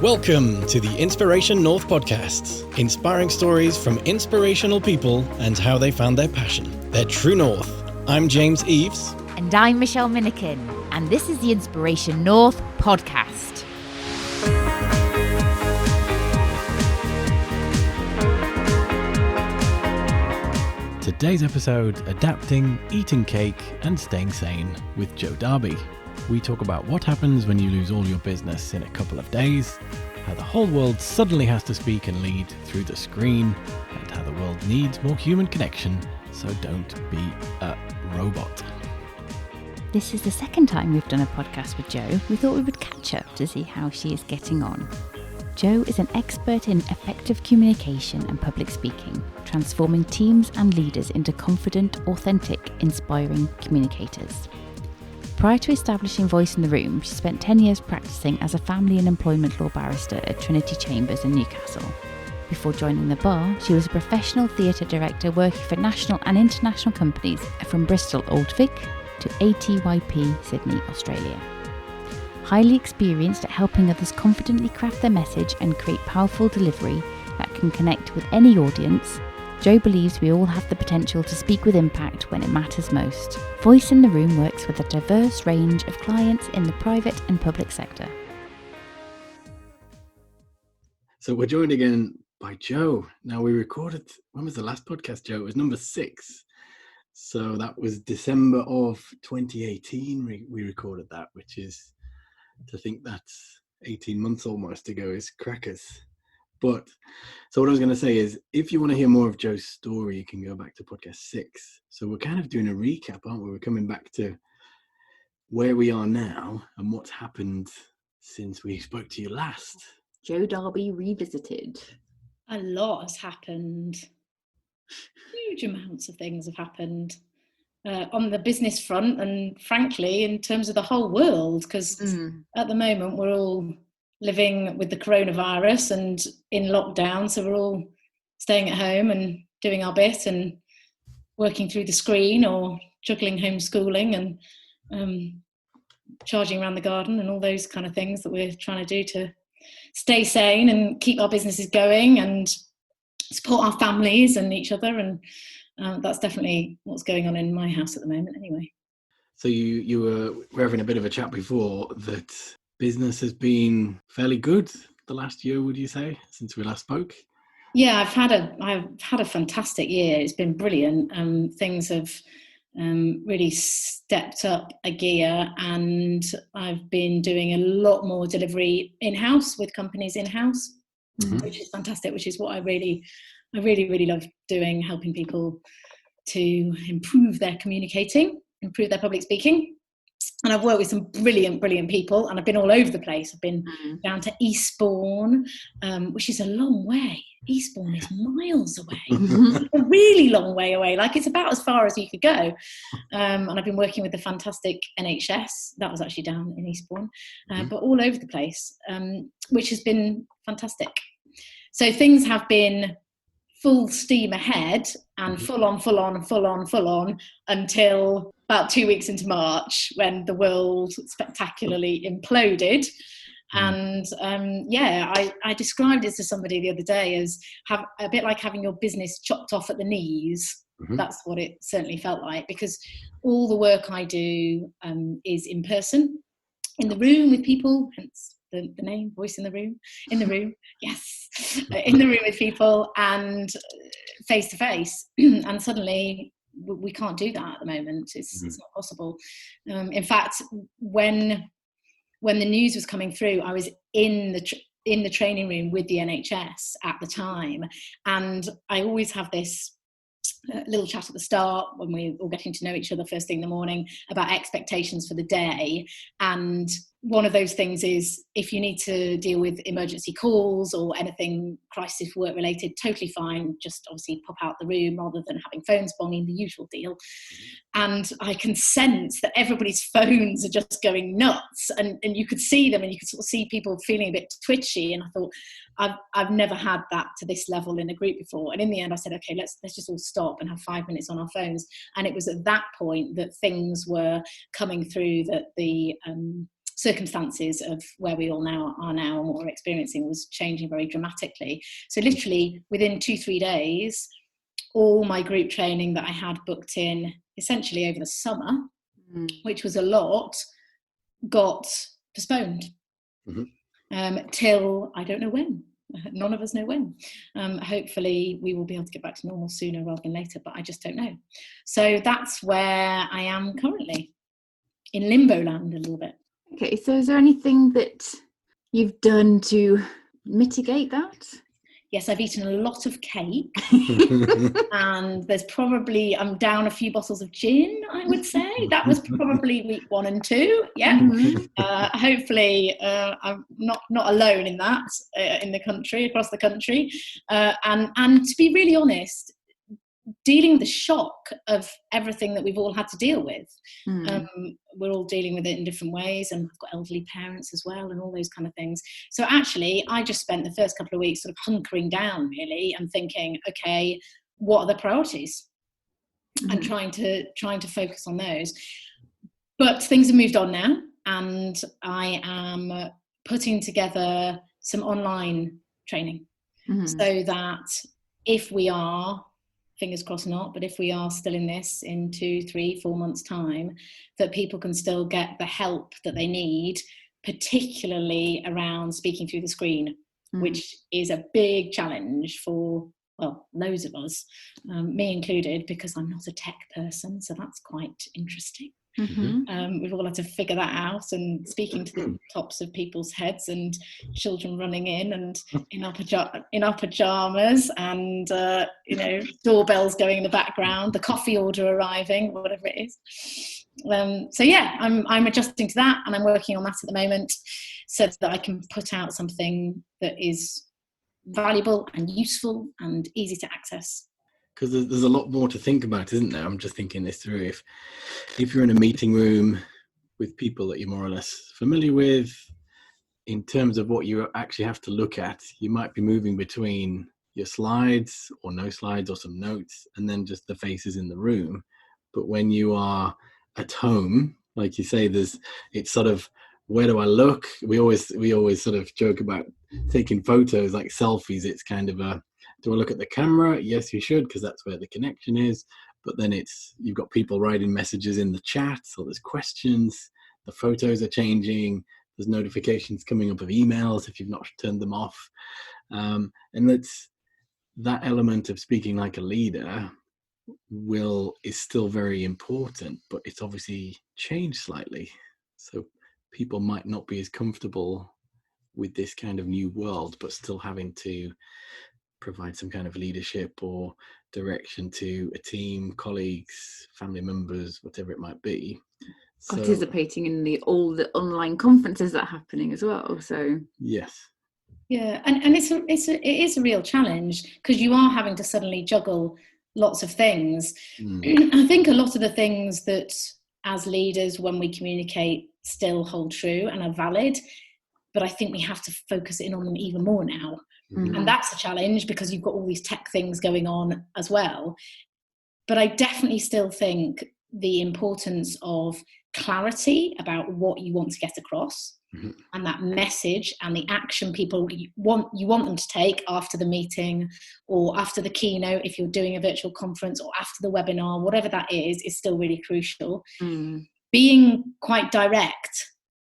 Welcome to the Inspiration North podcast, inspiring stories from inspirational people and how they found their passion, their true north. I'm James Eves. And I'm Michelle Minikin, and this is the Inspiration North podcast. Today's episode, Adapting, Eating Cake and Staying Sane with Joe Darby. We talk about what happens when you lose all your business in a couple of days, how the whole world suddenly has to speak and lead through the screen, and how the world needs more human connection, so don't be a robot. This is the second time we've done a podcast with Jo. We thought we would catch up to see how she is getting on. Jo is an expert in effective communication and public speaking, transforming teams and leaders into confident, authentic, inspiring communicators. Prior to establishing Voice in the Room, she spent 10 years practicing as a family and employment law barrister at Trinity Chambers in Newcastle. Before joining the bar, she was a professional theatre director working for national and international companies from Bristol Old Vic to ATYP Sydney, Australia. Highly experienced at helping others confidently craft their message and create powerful delivery that can connect with any audience, Jo believes we all have the potential to speak with impact when it matters most. Voice in the Room works with a diverse range of clients in the private and public sector. So we're joined again by Jo. Now we recorded, when was the last podcast, Jo? It was number 6. So that was December of 2018 we recorded that, which is, to think that's 18 months almost ago is crackers. But, so what I was going to say is, if you want to hear more of Jo's story, you can go back to podcast 6. So we're kind of doing a recap, aren't we? We're coming back to where we are now and what's happened since we spoke to you last. Jo Darby revisited. A lot has happened. Huge amounts of things have happened on the business front and, frankly, in terms of the whole world, because at the moment we're all living with the coronavirus and in lockdown, so we're all staying at home and doing our bit and working through the screen or juggling homeschooling and charging around the garden and all those kind of things that we're trying to do to stay sane and keep our businesses going and support our families and each other, and that's definitely what's going on in my house at the moment anyway. So you were having a bit of a chat before that business has been fairly good the last year, would you say, since we last spoke? Yeah, I've had a fantastic year. It's been brilliant. Things have really stepped up a gear, and I've been doing a lot more delivery in-house with companies in-house, which is fantastic, which is what I really love doing, helping people to improve their communicating, improve their public speaking. And I've worked with some brilliant people, and I've been all over the place. I've been down to Eastbourne, which is a long way. Eastbourne is miles away, a really long way away. Like, it's about as far as you could go. And I've been working with the fantastic NHS. That was actually down in Eastbourne, but all over the place, which has been fantastic. So things have been full steam ahead and full on until about 2 weeks into March, when the world spectacularly imploded. And I described it to somebody the other day as a bit like having your business chopped off at the knees. That's what it certainly felt like, because all the work I do is in person, in the room with people, hence the name, Voice in the Room. In the room, yes. In the room with people and face to face. And suddenly we can't do that at the moment. It's not possible. In fact, when the news was coming through, I was in the training room with the NHS at the time, and I always have this little chat at the start when we're all getting to know each other first thing in the morning about expectations for the day. And one of those things is, if you need to deal with emergency calls or anything crisis work related, totally fine. Just obviously pop out the room rather than having phones bonging, the usual deal. And I can sense that everybody's phones are just going nuts, and you could see them, and you could sort of see people feeling a bit twitchy. And I thought, I've never had that to this level in a group before. And in the end I said, okay, let's just all stop and have 5 minutes on our phones. And it was at that point that things were coming through, that the circumstances of where we all now are now and what we're experiencing was changing very dramatically. So literally within 2-3 days, all my group training that I had booked in essentially over the summer, which was a lot, got postponed till I don't know when. None of us know when. Hopefully we will be able to get back to normal sooner rather than later, but I just don't know. So that's where I am currently, in limbo land a little bit. Okay, so is there anything that you've done to mitigate that? Yes, I've eaten a lot of cake and there's probably, I'm down a few bottles of gin, I would say. That was probably week 1 and 2. Yeah. Hopefully I'm not alone in that, in the country, across the country. And to be really honest, dealing with the shock of everything that we've all had to deal with. We're all dealing with it in different ways, and I've got elderly parents as well and all those kind of things. So actually I just spent the first couple of weeks sort of hunkering down really and thinking, okay, what are the priorities? And trying to focus on those. But things have moved on now, and I am putting together some online training so that if we are, fingers crossed not, but if we are still in this in 2, 3, 4 months' time, that people can still get the help that they need, particularly around speaking through the screen, which is a big challenge for, well, loads of us, me included, because I'm not a tech person, so that's quite interesting. We've all had to figure that out, and speaking to the tops of people's heads, and children running in and in our pajamas, and doorbells going in the background, the coffee order arriving, whatever it is. So yeah, I'm adjusting to that, and I'm working on that at the moment so that I can put out something that is valuable and useful and easy to access. Because there's a lot more to think about, isn't there? I'm just thinking this through. If you're in a meeting room with people that you're more or less familiar with, in terms of what you actually have to look at, you might be moving between your slides or no slides or some notes, and then just the faces in the room. But when you are at home, like you say, it's sort of, where do I look? We always sort of joke about taking photos like selfies. It's kind of do I look at the camera? Yes, you should, because that's where the connection is. But then you've got people writing messages in the chat, so there's questions, the photos are changing, there's notifications coming up of emails if you've not turned them off. And that element of speaking like a leader is still very important, but it's obviously changed slightly. So people might not be as comfortable with this kind of new world, but still having to provide some kind of leadership or direction to a team, colleagues, family members, whatever it might be. So, participating in all the online conferences that are happening as well. So yes, yeah, and it is a real challenge, because you are having to suddenly juggle lots of things. I think a lot of the things that as leaders, when we communicate, still hold true and are valid, but I think we have to focus in on them even more now. And that's a challenge, because you've got all these tech things going on as well. But I definitely still think the importance of clarity about what you want to get across, and that message and the action people you want them to take after the meeting, or after the keynote if you're doing a virtual conference, or after the webinar, whatever that is still really crucial. Being quite direct.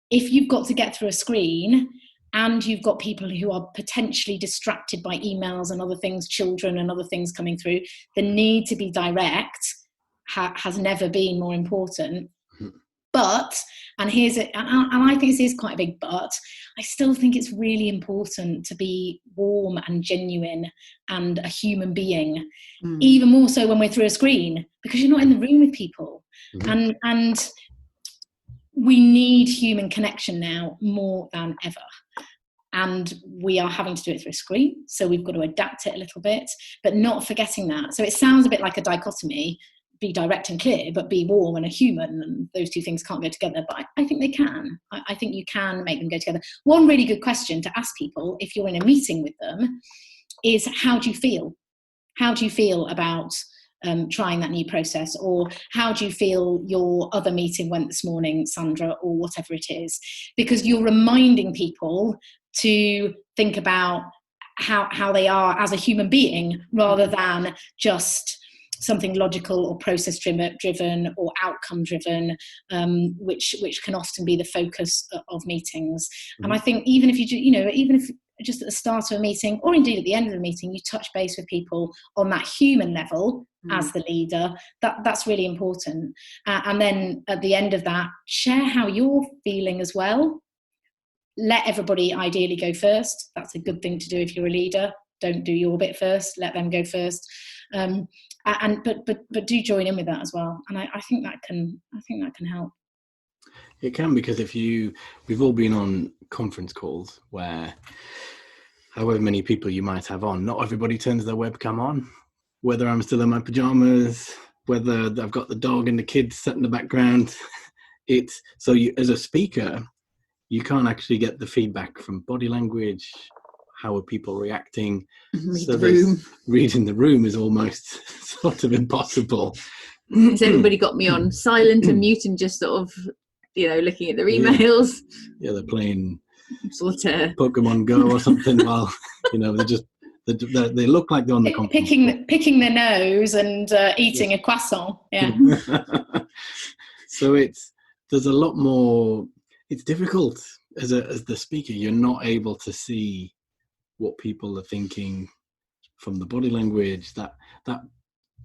If you've got to get through a screen and you've got people who are potentially distracted by emails and other things, children and other things coming through, the need to be direct has never been more important. But, and I think this is quite a big but, I still think it's really important to be warm and genuine and a human being, even more so when we're through a screen, because you're not in the room with people. And we need human connection now more than ever. And we are having to do it through a screen, so we've got to adapt it a little bit, but not forgetting that. So it sounds a bit like a dichotomy: be direct and clear, but be warm and a human, and those two things can't go together. But I think they can. I think you can make them go together. One really good question to ask people if you're in a meeting with them is, how do you feel? How do you feel about trying that new process? Or how do you feel your other meeting went this morning, Sandra, or whatever it is? Because you're reminding people to think about how they are as a human being, rather than just something logical or process driven or outcome driven, which can often be the focus of meetings. And I think even if you do, even if just at the start of a meeting, or indeed at the end of a meeting, you touch base with people on that human level as the leader, that's really important. And then at the end of that, share how you're feeling as well. Let everybody ideally go first. That's a good thing to do if you're a leader. Don't do your bit first, let them go first. But do join in with that as well. And I think that can help. It can, because we've all been on conference calls where however many people you might have on, not everybody turns their webcam on, whether I'm still in my pajamas, whether I've got the dog and the kids sat in the background. So you, as a speaker, you can't actually get the feedback from body language. How are people reacting? Reading the room is almost sort of impossible. Has everybody got me on silent and mute and just sort of, looking at their emails? Yeah, they're playing Solitaire, Pokemon Go or something. While they look like they're on the conference. Picking their nose and eating a croissant. Yeah. So there's a lot more. It's difficult as the speaker. You're not able to see what people are thinking from the body language, that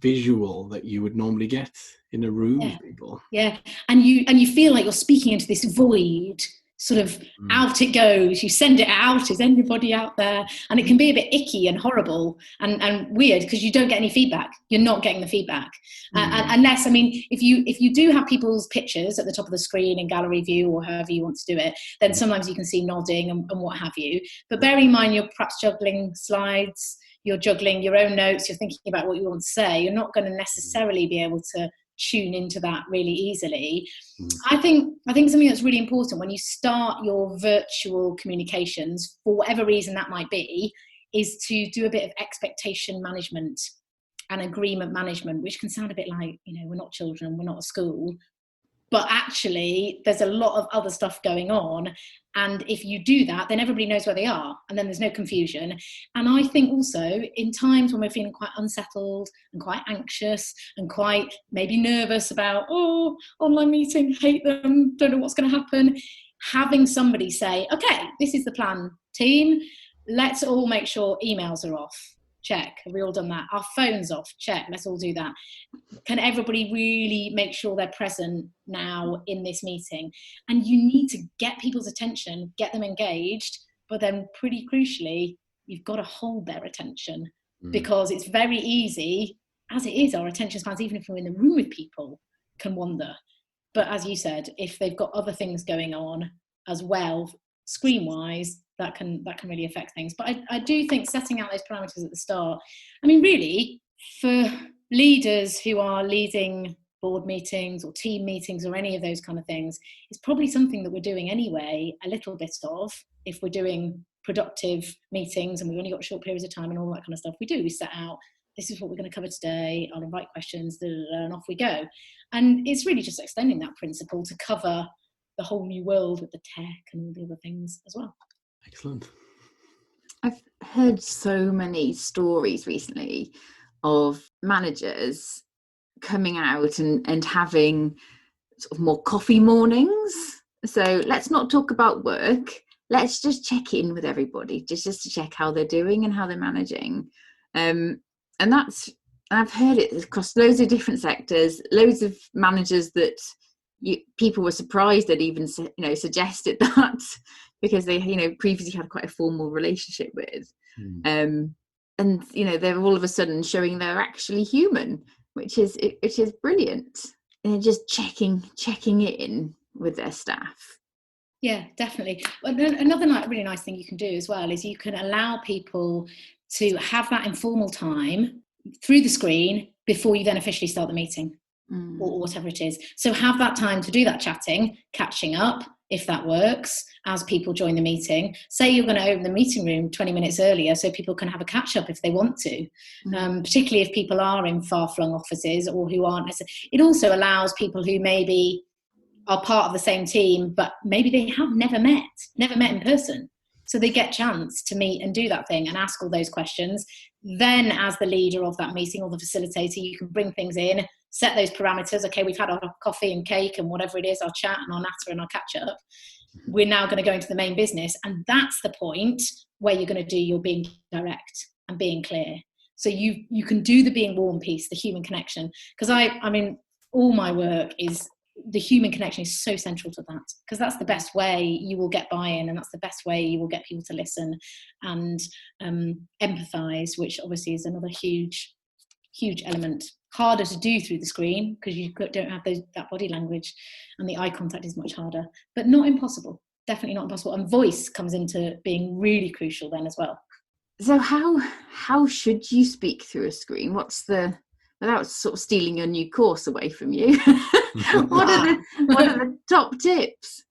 visual that you would normally get in a room with people. Yeah, and you feel like you're speaking into this void, sort of out it goes. You send it out. Is anybody out there? And it can be a bit icky and horrible and weird because you don't get any feedback. You're not getting the feedback unless, if you do have people's pictures at the top of the screen in gallery view or however you want to do it, then sometimes you can see nodding and what have you. But bearing in mind you're perhaps juggling slides, you're juggling your own notes, you're thinking about what you want to say. You're not going to necessarily be able to tune into that really easily. I think something that's really important when you start your virtual communications, for whatever reason that might be, is to do a bit of expectation management and agreement management, which can sound a bit like, we're not children, we're not a school, but actually there's a lot of other stuff going on. And if you do that, then everybody knows where they are and then there's no confusion. And I think also in times when we're feeling quite unsettled and quite anxious and quite maybe nervous about, online meeting, hate them, don't know what's going to happen, having somebody say, okay, this is the plan, team, let's all make sure emails are off. Check. Have we all done that? Our phones off. Check. Let's all do that. Can everybody really make sure they're present now in this meeting? And you need to get people's attention, get them engaged, but then pretty crucially, you've got to hold their attention because it's very easy, as it is, our attention spans, even if we're in the room with people, can wander. But as you said, if they've got other things going on as well, screen-wise, that can really affect things. But I do think setting out those parameters at the start, really, for leaders who are leading board meetings or team meetings or any of those kind of things, it's probably something that we're doing anyway, a little bit of, if we're doing productive meetings and we've only got short periods of time and all that kind of stuff. We set out, this is what we're going to cover today, I'll invite questions, and off we go. And it's really just extending that principle to cover the whole new world with the tech and all the other things as well. Excellent. I've heard so many stories recently of managers coming out and having sort of more coffee mornings. So let's not talk about work. Let's just check in with everybody, just to check how they're doing and how they're managing. And I've heard it across loads of different sectors, loads of managers that people were surprised that even suggested that, because they previously had quite a formal relationship with, and they're all of a sudden showing they're actually human, which is brilliant. And just checking in with their staff. Yeah, definitely. Another really nice thing you can do as well is you can allow people to have that informal time through the screen before you then officially start the meeting or whatever it is. So have that time to do that chatting, catching up. if that works, as people join the meeting. Say you're going to open the meeting room 20 minutes earlier so people can have a catch up if they want to, particularly if people are in far-flung offices or who aren't necessarily. It also allows people who maybe are part of the same team, but maybe they have never met in person. So they get a chance to meet and do that thing and ask all those questions. Then as the leader of that meeting or the facilitator, you can bring things in, set those parameters. Okay, we've had our coffee and cake and whatever it is, our chat and our natter and our catch up. We're now going to go into the main business. And that's the point where you're going to do your being direct and being clear. So you can do the being warm piece, the human connection. Because I mean, all my work is, the human connection is so central to that, because that's the best way you will get buy-in, and that's the best way you will get people to listen and empathize, which obviously is another huge element. Harder to do through the screen because you don't have that body language, and the eye contact is much harder, but not impossible. Definitely not impossible. And voice comes into being really crucial then as well. So how should you speak through a screen? Without sort of stealing your new course away from you, what are the top tips?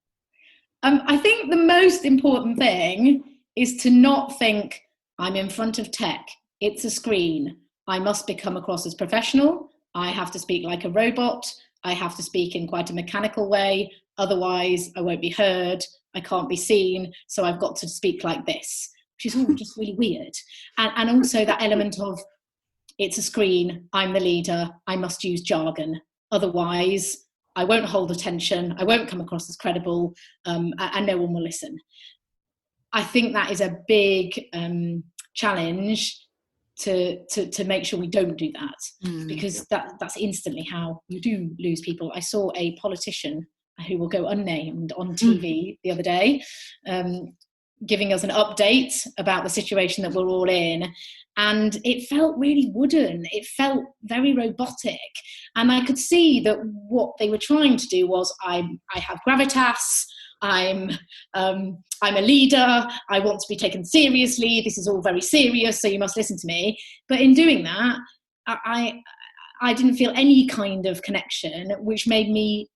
I think the most important thing is to not think, I'm in front of tech, it's a screen, I must become across as professional, I have to speak like a robot, I have to speak in quite a mechanical way, otherwise I won't be heard, I can't be seen, so I've got to speak like this, which is all just really weird. And also that element of, it's a screen, I'm the leader, I must use jargon, otherwise I won't hold attention, I won't come across as credible, and no one will listen. I think that is a big challenge to make sure we don't do that, because that's instantly how you do lose people. I saw a politician who will go unnamed on TV the other day, giving us an update about the situation that we're all in. And it felt really wooden. It felt very robotic. And I could see that what they were trying to do was, I have gravitas, I'm a leader, I want to be taken seriously, this is all very serious, so you must listen to me. But in doing that, I didn't feel any kind of connection, which made me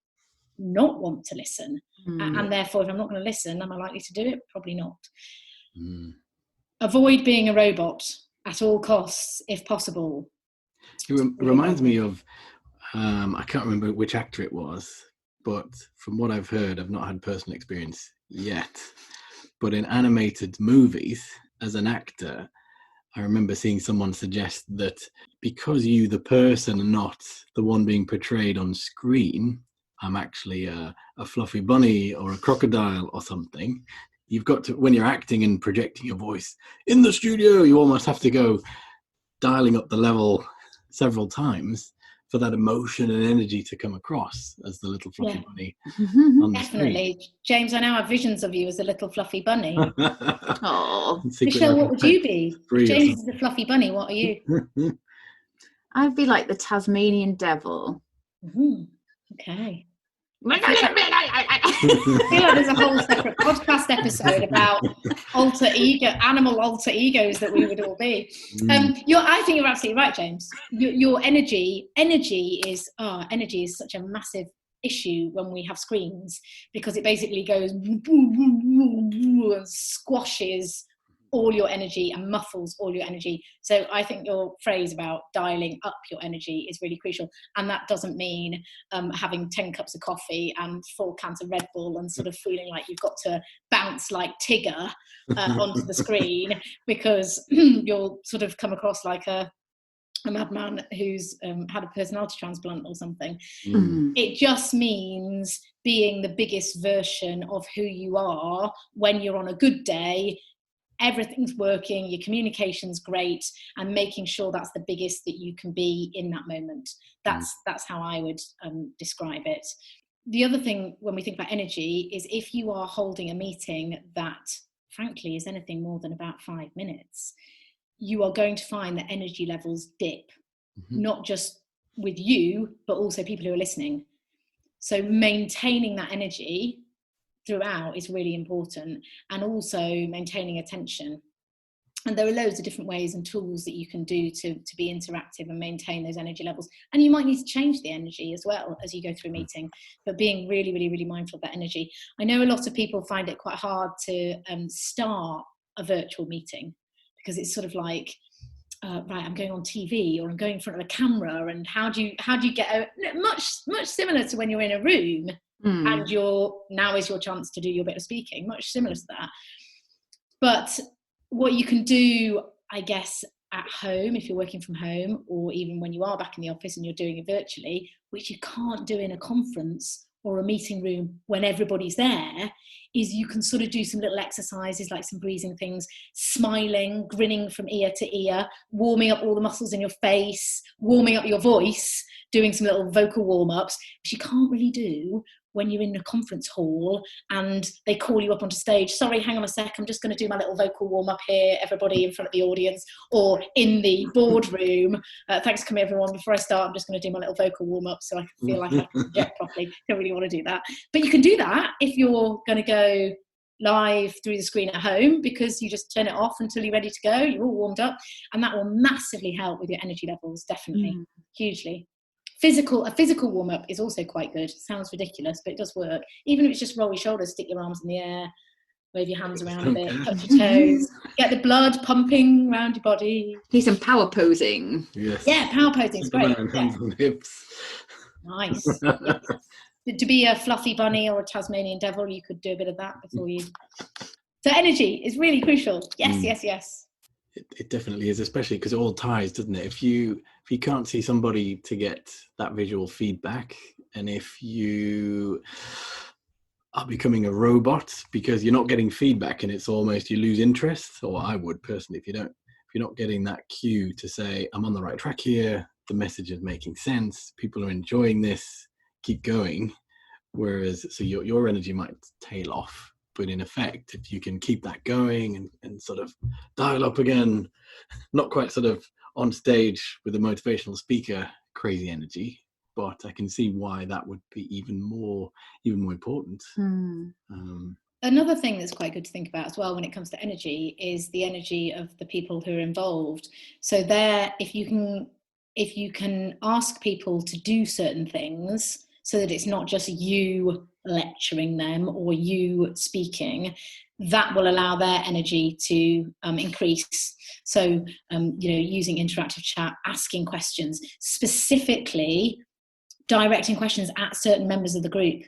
not want to listen. And therefore, if I'm not going to listen, am I likely to do it? Probably not. Avoid being a robot at all costs, if possible. It reminds me of, I can't remember which actor it was, but from what I've heard, I've not had personal experience yet, but in animated movies, as an actor, I remember seeing someone suggest that because you, the person, are not the one being portrayed on screen, I'm actually a fluffy bunny or a crocodile or something. You've got to, when you're acting and projecting your voice in the studio, you almost have to go dialing up the level several times for that emotion and energy to come across as the little fluffy bunny on the Definitely. screen. James, I now have visions of you as a little fluffy bunny. Oh, Michelle, what would you be? James is the fluffy bunny. What are you? I'd be like the Tasmanian devil. Okay. I feel like there's a whole separate podcast episode about animal alter egos that we would all be. I think you're absolutely right, James. Your energy is such a massive issue when we have screens, because it basically goes and squashes all your energy and muffles all your energy. So I think your phrase about dialing up your energy is really crucial. And that doesn't mean having 10 cups of coffee and 4 cans of Red Bull and sort of feeling like you've got to bounce like Tigger onto the screen, because you'll sort of come across like a madman who's had a personality transplant or something. It just means being the biggest version of who you are when you're on a good day. Everything's working, your communication's great, and making sure that's the biggest that you can be in that moment. That's how I would describe it. The other thing when we think about energy is, if you are holding a meeting that frankly is anything more than about 5 minutes, you are going to find that energy levels dip, not just with you, but also people who are listening. So maintaining that energy throughout is really important, and also maintaining attention. And there are loads of different ways and tools that you can do to be interactive and maintain those energy levels. And you might need to change the energy as well as you go through a meeting, but being really, really, really mindful of that energy. I know a lot of people find it quite hard to start a virtual meeting, because it's sort of like, right, I'm going on TV or I'm going in front of a camera, and how do you get out? Much similar to when you're in a room and now is your chance to do your bit of speaking, much similar to that. But what you can do, I guess, at home, if you're working from home, or even when you are back in the office and you're doing it virtually, which you can't do in a conference or a meeting room when everybody's there, is you can sort of do some little exercises, like some breathing things, smiling, grinning from ear to ear, warming up all the muscles in your face, warming up your voice, doing some little vocal warm-ups, which you can't really do when you're in a conference hall and they call you up onto stage. Sorry, hang on a sec, I'm just going to do my little vocal warm-up here, everybody in front of the audience, or in the boardroom. Thanks for coming, everyone. Before I start, I'm just going to do my little vocal warm-up so I can feel like I can project properly. Don't really want to do that. But you can do that if you're going to go live through the screen at home, because you just turn it off until you're ready to go. You're all warmed up, and that will massively help with your energy levels, definitely, hugely. A physical warm-up is also quite good. It sounds ridiculous, but it does work. Even if it's just roll your shoulders, stick your arms in the air, wave your hands around a bit, touch your toes, get the blood pumping around your body. Do some power posing. Yes. Yeah, power posing is great. Hands on hips. Nice. Yes. To be a fluffy bunny or a Tasmanian devil, you could do a bit of that before you. So energy is really crucial. Yes, yes. It definitely is, especially because it all ties, doesn't it? If you can't see somebody to get that visual feedback, and if you are becoming a robot because you're not getting feedback, and it's almost you lose interest, or I would personally, if you're not getting that cue to say, I'm on the right track here, the message is making sense, people are enjoying this, keep going. Whereas, so your energy might tail off. But in effect, if you can keep that going and sort of dial up again, not quite sort of on stage with a motivational speaker, crazy energy, but I can see why that would be even more important. Another thing that's quite good to think about as well when it comes to energy is the energy of the people who are involved. So there, if you can ask people to do certain things so that it's not just you lecturing them or you speaking, that will allow their energy to increase. So, using interactive chat, asking questions, specifically directing questions at certain members of the group,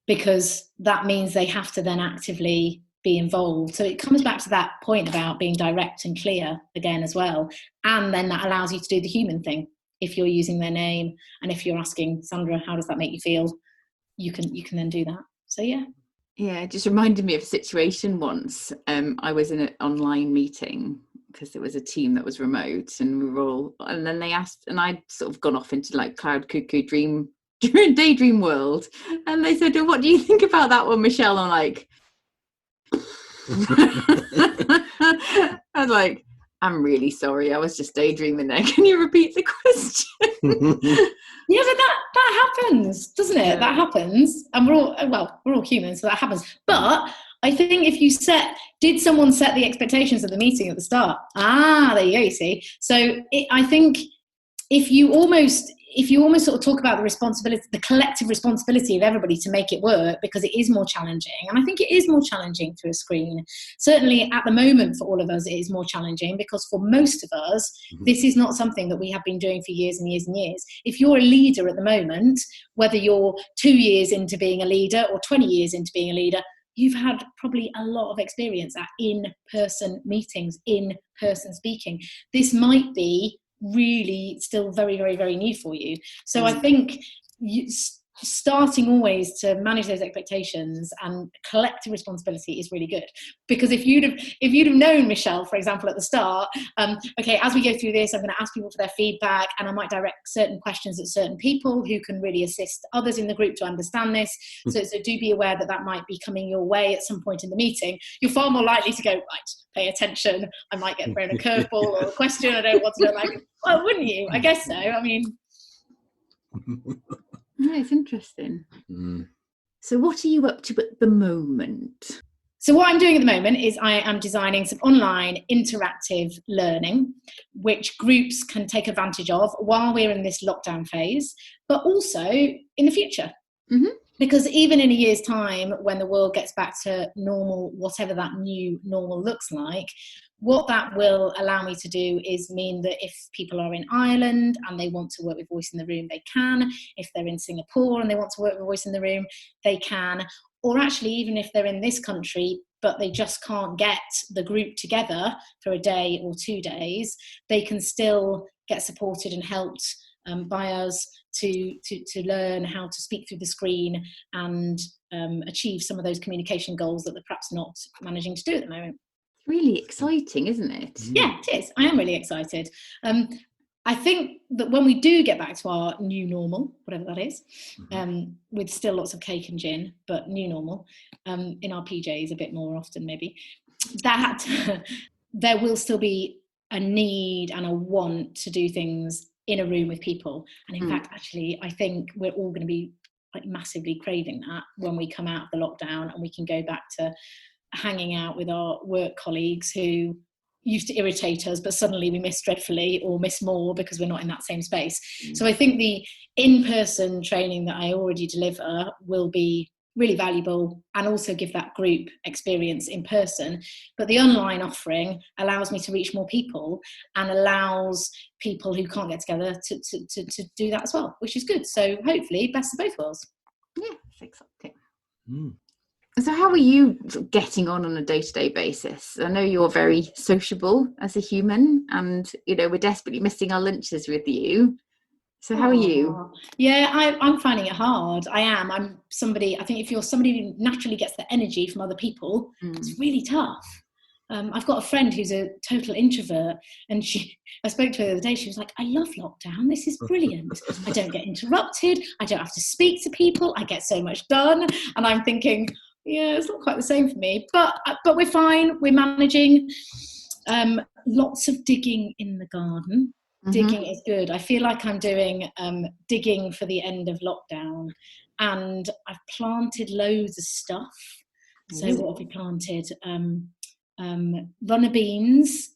because that means they have to then actively be involved. So it comes back to that point about being direct and clear again as well. And then that allows you to do the human thing. If you're using their name and if you're asking, Sandra, how does that make you feel? You can then do that. So yeah. Yeah, it just reminded me of a situation once. I was in an online meeting because there was a team that was remote, and we were all, and then they asked, and I'd sort of gone off into like cloud cuckoo daydream world, and they said, oh, what do you think about that one, Michelle? I'm like, I was like, I'm really sorry, I was just daydreaming there. Can you repeat the question? Yeah, but that happens, doesn't it? Yeah. That happens. And we're all humans, so that happens. But I think did someone set the expectations of the meeting at the start? There you go, you see. So I think if you almost sort of talk about the responsibility, the collective responsibility of everybody to make it work, because it is more challenging. And I think it is more challenging through a screen. Certainly at the moment for all of us, it is more challenging because for most of us, this is not something that we have been doing for years and years and years. If you're a leader at the moment, whether you're 2 years into being a leader or 20 years into being a leader, you've had probably a lot of experience at in-person meetings, in-person speaking. This might be really still very, very, very new for you. So I think starting always to manage those expectations and collective responsibility is really good, because if you'd have known, Michelle, for example, at the start, okay, as we go through this, I'm going to ask people for their feedback, and I might direct certain questions at certain people who can really assist others in the group to understand this. So do be aware that might be coming your way at some point in the meeting. You're far more likely to go, right, pay attention, I might get thrown a curveball or a question I don't want to know. Like, well, wouldn't you? I guess so. I mean, yeah, it's interesting. So what are you up to at the moment? So what I'm doing at the moment is I am designing some online interactive learning, which groups can take advantage of while we're in this lockdown phase, but also in the future. Mm-hmm. Because even in a year's time, when the world gets back to normal, whatever that new normal looks like, what that will allow me to do is mean that if people are in Ireland and they want to work with Voice in the Room, they can. If they're in Singapore and they want to work with Voice in the Room, they can. Or actually, even if they're in this country, but they just can't get the group together for a day or 2 days, they can still get supported and helped by us to learn how to speak through the screen and achieve some of those communication goals that they're perhaps not managing to do at the moment. Really exciting, isn't it? Yeah, it is. I am really excited. I think that when we do get back to our new normal, whatever that is, with still lots of cake and gin, but new normal, in our PJs a bit more often maybe, that there will still be a need and a want to do things in a room with people. And in fact, actually, I think we're all going to be like massively craving that when we come out of the lockdown and we can go back to hanging out with our work colleagues who used to irritate us, but suddenly we miss dreadfully or miss more because we're not in that same space. So I think the in-person training that I already deliver will be really valuable and also give that group experience in person. But the online offering allows me to reach more people and allows people who can't get together to do that as well, which is good. So hopefully best of both worlds. Yeah, it's exciting. So how are you getting on a day-to-day basis? I know you're very sociable as a human and, you know, we're desperately missing our lunches with you. So how are you? Yeah, I'm finding it hard. I am. I'm somebody, I think if you're somebody who naturally gets the energy from other people, it's really tough. I've got a friend who's a total introvert, and I spoke to her the other day. She was like, I love lockdown. This is brilliant. I don't get interrupted. I don't have to speak to people. I get so much done. And I'm thinking, yeah, it's not quite the same for me, but we're fine. We're managing. Lots of digging in the garden. Digging is good. I feel like I'm doing digging for the end of lockdown, and I've planted loads of stuff. So what have we planted? Runner beans.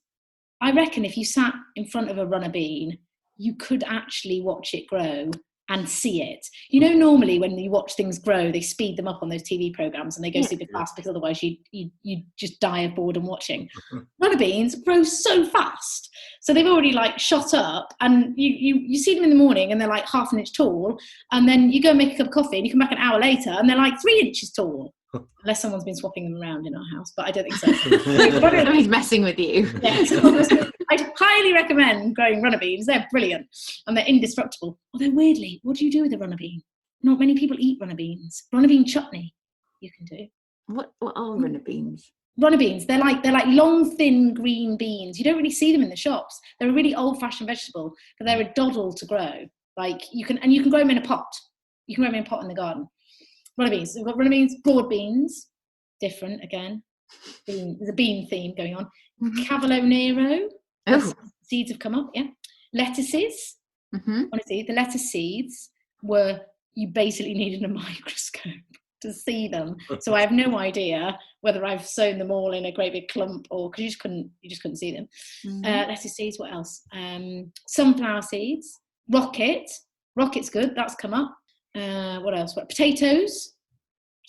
I reckon if you sat in front of a runner bean, you could actually watch it grow and see it. You know, normally when you watch things grow, they speed them up on those TV programs and they go super fast because otherwise you just die of boredom watching. Runner beans grow so fast. So they've already like shot up, and you see them in the morning and they're like 1/2 inch tall, and then you go and make a cup of coffee and you come back an hour later and they're like 3 inches tall. Unless someone's been swapping them around in our house, but I don't think so. Somebody's messing with you. Yes, I'd highly recommend growing runner beans. They're brilliant and they're indestructible. Although weirdly, what do you do with a runner bean? Not many people eat runner beans. Runner bean chutney, you can do. What are runner beans? Runner beans, they're like long, thin green beans. You don't really see them in the shops. They're a really old-fashioned vegetable, but they're a doddle to grow. Like you can grow them in a pot. You can grow them in a pot in the garden. Runner beans. We've got runner beans, broad beans, different again. There's a bean theme going on. Cavolo Nero. Seeds have come up, yeah. Lettuces. Honestly, the lettuce seeds you basically needed a microscope to see them. So I have no idea whether I've sown them all in a great big clump or because you just couldn't see them. Lettuce seeds, what else? Sunflower seeds. Rocket's good, that's come up. What else? Potatoes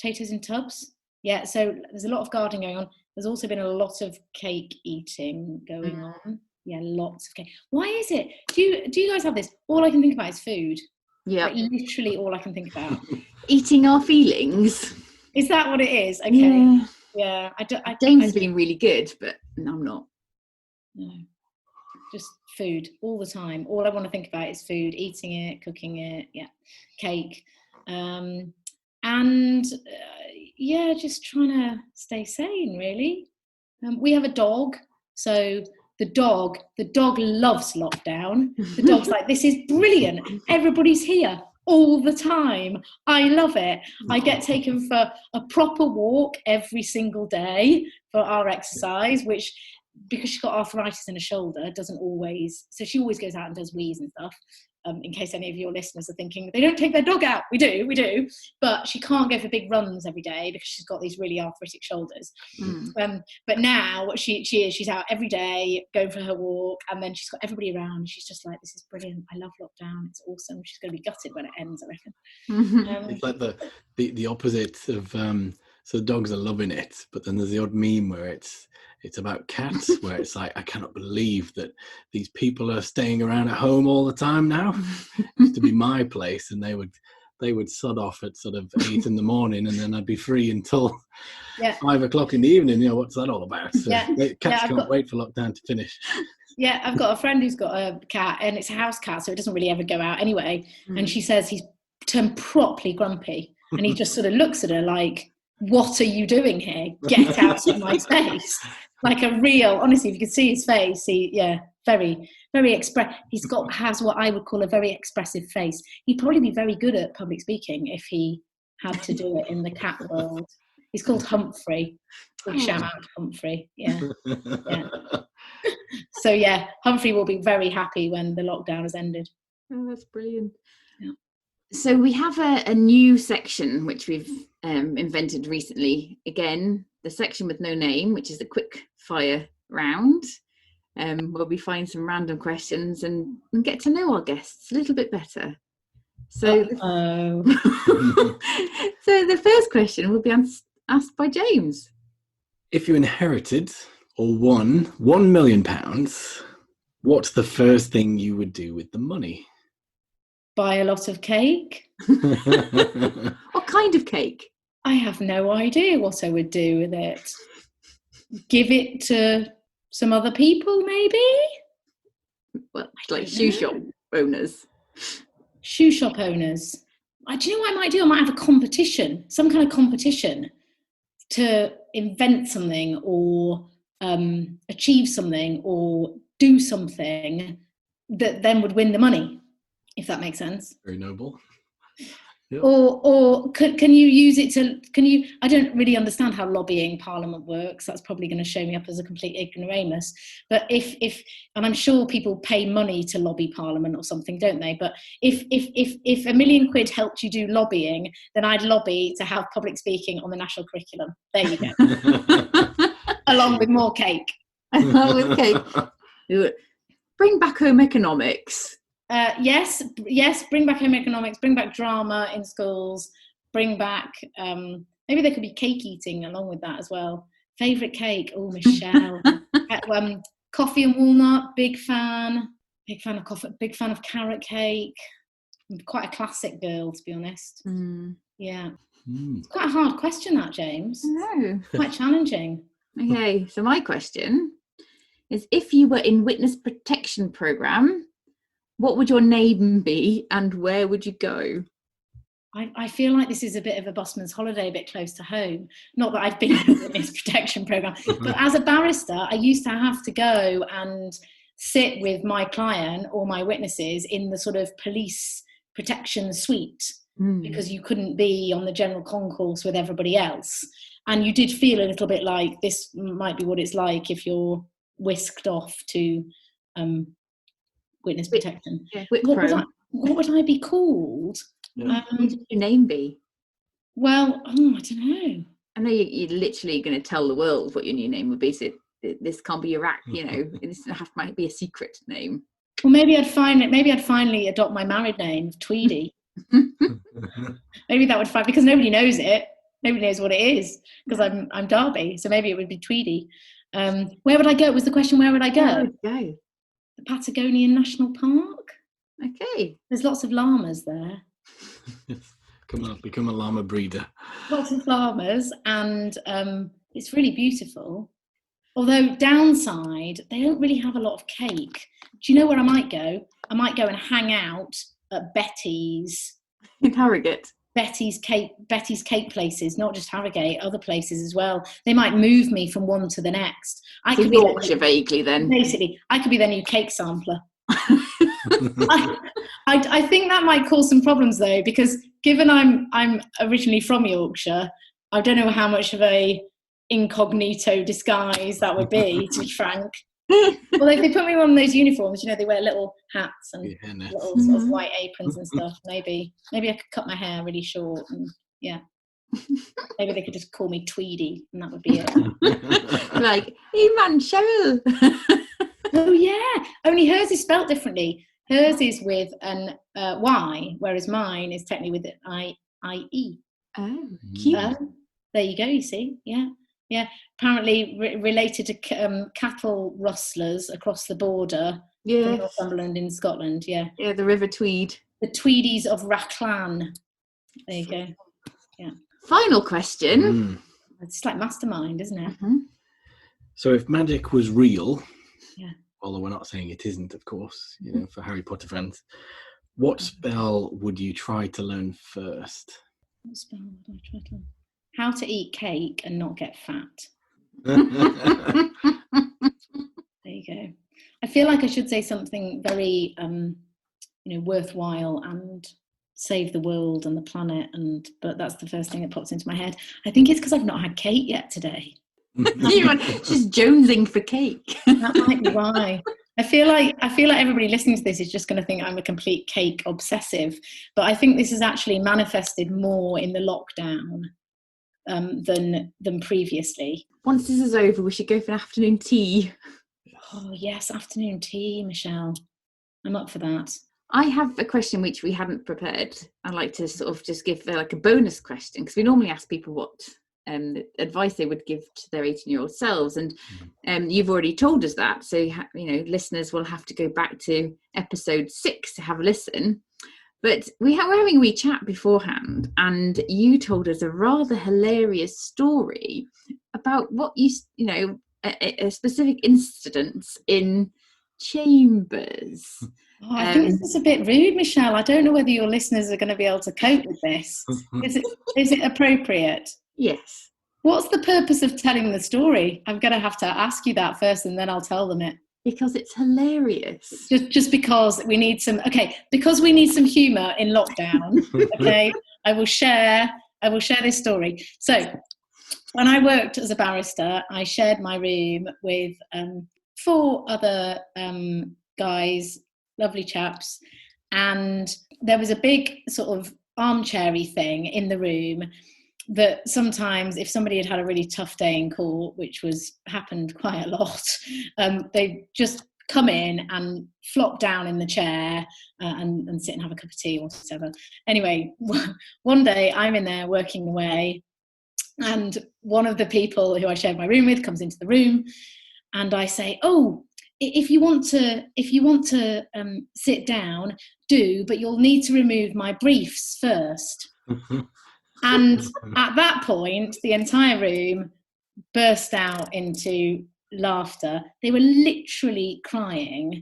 in tubs. Yeah, so there's a lot of gardening going on. There's also been a lot of cake eating going on. Yeah, lots of cake. Why is it? Do you guys have this? All I can think about is food. Yeah, like literally all I can think about. Eating our feelings. Is that what it is? Okay. Yeah. James has been really good, but I'm not. No. Just food all the time. All I want to think about is food, eating it, cooking it, cake. Just trying to stay sane, really. We have a dog, so the dog loves lockdown. The dog's like, this is brilliant. Everybody's here all the time. I love it. I get taken for a proper walk every single day for our exercise, which, because she's got arthritis in her shoulder, doesn't always, so she always goes out and does wheeze and stuff. in case any of your listeners are thinking, they don't take their dog out. We do. But she can't go for big runs every day because she's got these really arthritic shoulders. But now she's out every day, going for her walk, and then she's got everybody around. She's just like, this is brilliant. I love lockdown. It's awesome. She's going to be gutted when it ends, I reckon. It's like the opposite of, so the dogs are loving it, but then there's the odd meme where it's about cats, where it's like, I cannot believe that these people are staying around at home all the time now. It used to be my place, and they would sod off at sort of 8 in the morning, and then I'd be free until 5 o'clock in the evening. You know, what's that all about? So cats can't wait for lockdown to finish. Yeah, I've got a friend who's got a cat, and it's a house cat, so it doesn't really ever go out anyway. And she says he's turned properly grumpy, and he just sort of looks at her like, what are you doing here? Get out of my space. Like a real, honestly, if you could see his face, very, very has what I would call a very expressive face. He'd probably be very good at public speaking if he had to do it in the cat world. He's called Humphrey. Big shout out to Humphrey. Yeah. So Humphrey will be very happy when the lockdown has ended. Oh, that's brilliant. Yeah. So we have a new section which we've invented recently. Again, the section with no name, which is a quick fire round, where we find some random questions and get to know our guests a little bit better. So, so the first question will be asked by James. If you inherited or won £1 million, what's the first thing you would do with the money? Buy a lot of cake. What kind of cake? I have no idea what I would do with it. Give it to some other people, maybe? Well, like shoe shop owners. Shoe shop owners. Do you know what I might do? I might have a competition, some kind of competition to invent something or achieve something or do something that then would win the money, if that makes sense. Very noble. Yep. Or can you use it to, I don't really understand how lobbying Parliament works. That's probably going to show me up as a complete ignoramus. But if and I'm sure people pay money to lobby Parliament or something, don't they? But if £1 million helped you do lobbying, then I'd lobby to have public speaking on the national curriculum. There you go. Along with more cake. Along with cake. Bring back home economics. Yes, bring back home economics, bring back drama in schools, bring back, maybe there could be cake eating along with that as well. Favourite cake? Oh, Michelle. Coffee and walnut, big fan of coffee, big fan of carrot cake. I'm quite a classic girl, to be honest. Yeah. It's quite a hard question, that, James. No. Quite challenging. Okay, so my question is, if you were in witness protection programme, what would your name be and where would you go? I feel like this is a bit of a busman's holiday, a bit close to home. Not that I've been in a witness protection programme, but as a barrister, I used to have to go and sit with my client or my witnesses in the sort of police protection suite because you couldn't be on the general concourse with everybody else. And you did feel a little bit like this might be what it's like if you're whisked off to witness protection. What would I be called? What would your name be? Well, I don't know. I know you're literally going to tell the world what your new name would be, so this can't be your act, this might be a secret name. Well, maybe I'd finally adopt my married name, Tweedy. Maybe that would because nobody knows it. Nobody knows what it is because I'm Darby, so maybe it would be Tweedy. Where would I go? Was the question, where would I go? Where would you go? The Patagonian National Park. Okay. There's lots of llamas there. Become a llama breeder. Lots of llamas, and it's really beautiful. Although downside, they don't really have a lot of cake. Do you know where I might go? I might go and hang out at Betty's. In Harrogate. Betty's cake places, not just Harrogate, other places as well. They might move me from one to the next. I could be Yorkshire vaguely then. Basically, I could be their new cake sampler. I think that might cause some problems though, because given I'm originally from Yorkshire, I don't know how much of a incognito disguise that would be, to be frank. Well, if they put me in one of those uniforms, they wear little hats and nets. little sort of white aprons and stuff. Maybe I could cut my hair really short and maybe they could just call me Tweedy and that would be it. Like, hey man, Cheryl. Oh yeah, only hers is spelt differently. Hers is with an Y, whereas mine is technically with an I-E. Oh, cute. There you go, you see. Yeah. Apparently related to cattle rustlers across the border from Northumberland in Scotland, Yeah, the River Tweed. The Tweedies of Rachlan. There you go. Yeah. Final question. It's like Mastermind, isn't it? Mm-hmm. So if magic was real, although we're not saying it isn't, of course, for Harry Potter fans, what spell would you try to learn first? What spell would I try to learn? How to eat cake and not get fat. There you go. I feel like I should say something very, worthwhile and save the world and the planet, but that's the first thing that pops into my head. I think it's because I've not had cake yet today. She's jonesing for cake. That might be why. I feel like everybody listening to this is just going to think I'm a complete cake obsessive, but I think this has actually manifested more in the lockdown than previously. Once this is over, we should go for an afternoon tea. Oh yes, afternoon tea, Michelle. I'm up for that. I have a question which we hadn't prepared. I'd like to sort of just give like a bonus question, because we normally ask people what advice they would give to their 18-year-old selves, and you've already told us that, so listeners will have to go back to episode 6 to have a listen. But we're having a wee chat beforehand, and you told us a rather hilarious story about what a specific incident in Chambers. Oh, I think this is a bit rude, Michelle. I don't know whether your listeners are going to be able to cope with this. Is it appropriate? Yes. What's the purpose of telling the story? I'm going to have to ask you that first, and then I'll tell them it. Because it's hilarious. Just because we need some humour in lockdown. Okay, I will share this story. So, when I worked as a barrister, I shared my room with 4 other guys, lovely chaps, and there was a big sort of armchairy thing in the room that sometimes if somebody had a really tough day in court, which happened quite a lot, they'd just come in and flop down in the chair and sit and have a cup of tea or whatever. Anyway, one day I'm in there working away, and one of the people who I shared my room with comes into the room, and I say, "Oh, if you want to sit down, do, but you'll need to remove my briefs first." And at that point, the entire room burst out into laughter. They were literally crying,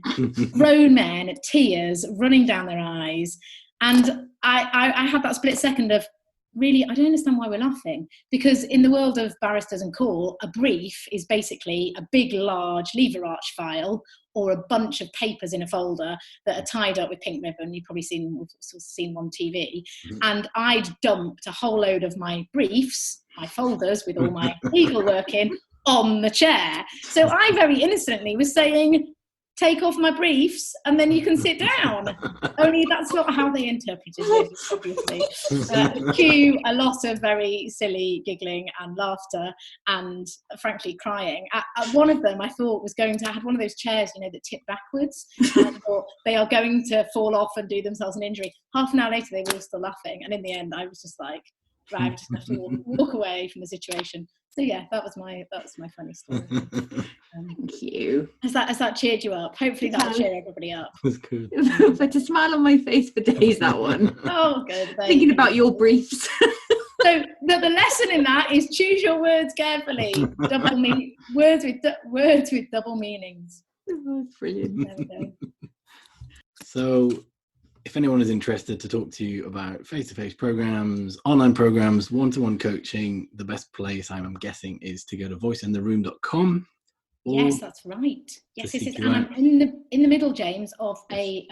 grown men, tears running down their eyes. And I had that split second of, really, I don't understand why we're laughing. Because in the world of barristers and court, a brief is basically a big, large lever arch file or a bunch of papers in a folder that are tied up with pink ribbon. You've probably seen on TV. And I'd dumped a whole load of my briefs, my folders with all my legal work in, on the chair. So I very innocently was saying, take off my briefs and then you can sit down. Only that's not how they interpreted it, obviously. Cue a lot of very silly giggling and laughter and frankly crying. One of them I thought was going to, I had one of those chairs, that tip backwards. And I thought they are going to fall off and do themselves an injury. Half an hour later they were all still laughing, and in the end I was just like, right, I just have to walk away from the situation. So yeah, that was my funny story. Thank you. Has that cheered you up? Hopefully that'll cheer everybody up. That's good. But a smile on my face for days, that one. Oh, good. Thinking about your briefs. So the lesson in that is choose your words carefully. Words with double meanings. Oh, that's brilliant. There we go. So, if anyone is interested to talk to you about face-to-face programs, online programs, one-to-one coaching, the best place I'm guessing is to go to voiceintheroom.com. Yes, that's right. Yes, and I'm in the middle, James, of a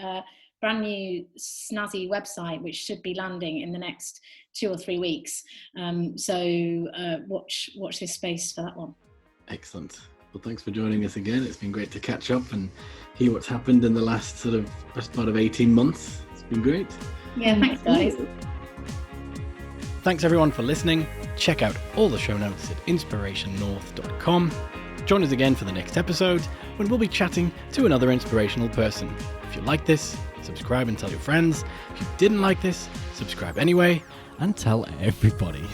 brand new snazzy website which should be landing in the next 2 or 3 weeks. So watch this space for that one. Excellent. Well, thanks for joining us again. It's been great to catch up and hear what's happened in the last sort of best part of 18 months. It's been great. Yeah, thanks guys. Thanks everyone for listening. Check out all the show notes at inspirationnorth.com. Join us again for the next episode when we'll be chatting to another inspirational person. If you like this, subscribe and tell your friends. If you didn't like this, subscribe anyway and tell everybody.